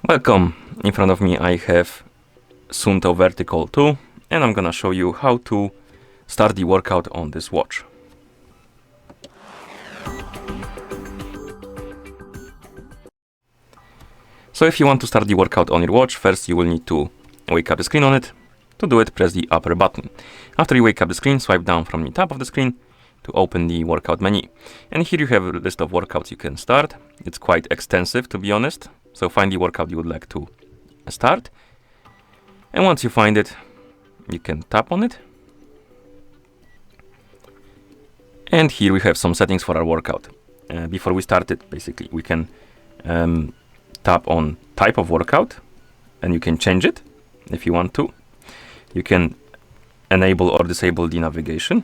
Welcome. In front of me I have SUUNTO Vertical 2 and I'm gonna show you how to start the workout on this watch. So if you want to start the workout on your watch, first you will need to wake up the screen on it. To do it, press the upper button. After you wake up the screen, swipe down from the top of the screen to open the workout menu. And here you have a list of workouts you can start. It's quite extensive, to be honest. So find the workout you would like to start. And once you find it, you can tap on it. And here we have some settings for our workout. Before we start it, basically, we can tap on type of workout and you can change it if you want to. You can enable or disable the navigation.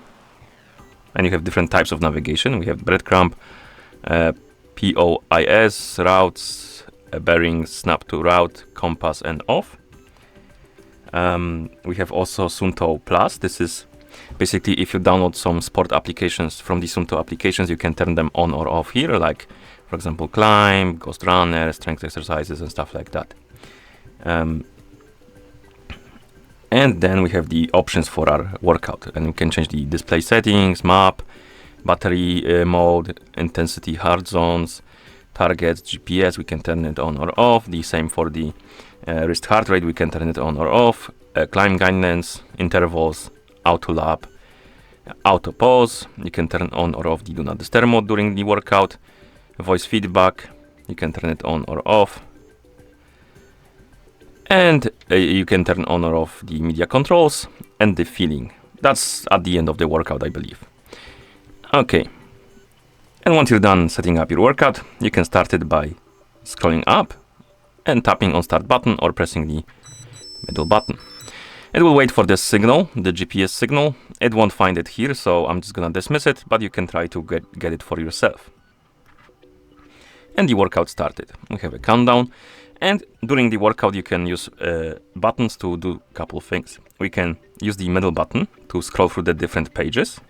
And you have different types of navigation. We have breadcrumb, POIS, routes, bearings, snap to route, compass, and off. We have also SUUNTO Plus. This is basically if you download some sport applications from the SUUNTO applications, you can turn them on or off here, like, for example, climb, ghost runner, strength exercises, and stuff like that. And then we have the options for our workout, and we can change the display settings, map, battery mode, intensity, hard zones, targets, GPS. We can turn it on or off. The same for the wrist heart rate. We can turn it on or off. Climb guidance, intervals, auto lap, auto pause. You can turn on or off the do not disturb mode during the workout. Voice feedback. You can turn it on or off. And you can turn on or off the media controls and the feeling. That's at the end of the workout, I believe. Okay. And once you're done setting up your workout, you can start it by scrolling up and tapping on start button or pressing the middle button. It will wait for this signal, the GPS signal. It won't find it here, so I'm just gonna dismiss it, but you can try to get it for yourself. And the workout started. We have a countdown. And during the workout, you can use buttons to do a couple of things. We can use the middle button to scroll through the different pages,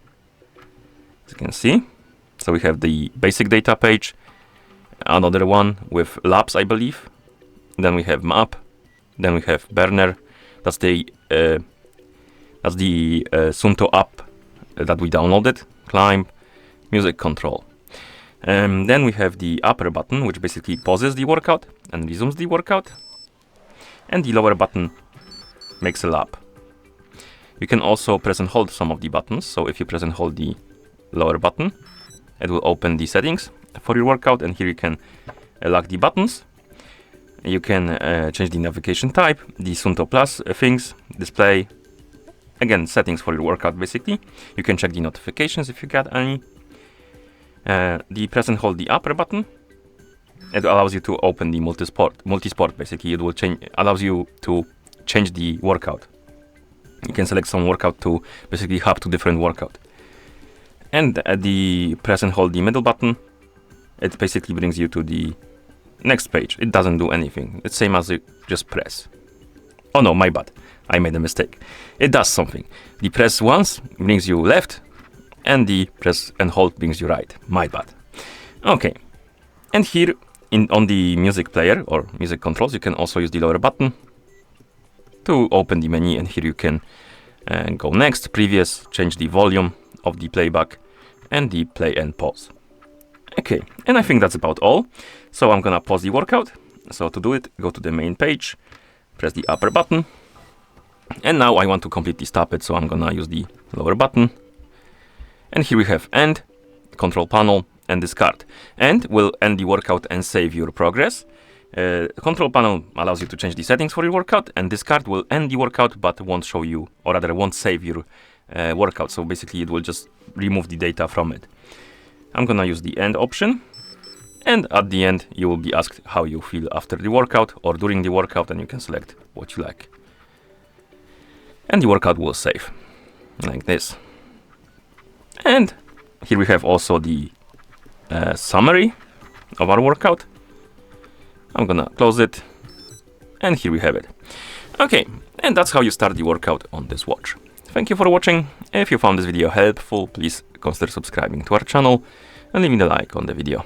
as you can see. So we have the basic data page, another one with laps, I believe. Then we have map. Then we have burner. That's the SUUNTO app that we downloaded. Climb, music control. Then we have the upper button, which basically pauses the workout and resumes the workout. And the lower button makes a lap. You can also press and hold some of the buttons. So if you press and hold the lower button, it will open the settings for your workout. And here you can lock the buttons. You can change the navigation type, the SUUNTO Plus things, display. Again, settings for your workout, basically. You can check the notifications if you got any. The press and hold the upper button. It allows you to open the multisport. Basically, it will allows you to change the workout. You can select some workout to basically hop to different workout. And the press and hold the middle button. It basically brings you to the next page. It doesn't do anything. It's same as you just press. Oh no, my bad. I made a mistake. It does something. The press once brings you left. And the press and hold brings you right. My bad. Okay. And here on the music player or music controls, you can also use the lower button to open the menu. And here you can go next, previous, change the volume of the playback and the play and pause. Okay. And I think that's about all. So I'm gonna pause the workout. So to do it, go to the main page, press the upper button. And now I want to completely stop it. So I'm gonna use the lower button. And here we have end, control panel, and discard. End will end the workout and save your progress. Control panel allows you to change the settings for your workout, and discard will end the workout but won't show you, or rather won't save your workout. So basically it will just remove the data from it. I'm gonna use the end option. And at the end, you will be asked how you feel after the workout or during the workout, and you can select what you like. And the workout will save, like this. And here we have also the summary of our workout. I'm gonna close it. And here we have it. Okay, and that's how you start the workout on this watch. Thank you for watching. If you found this video helpful, please consider subscribing to our channel and leaving a like on the video.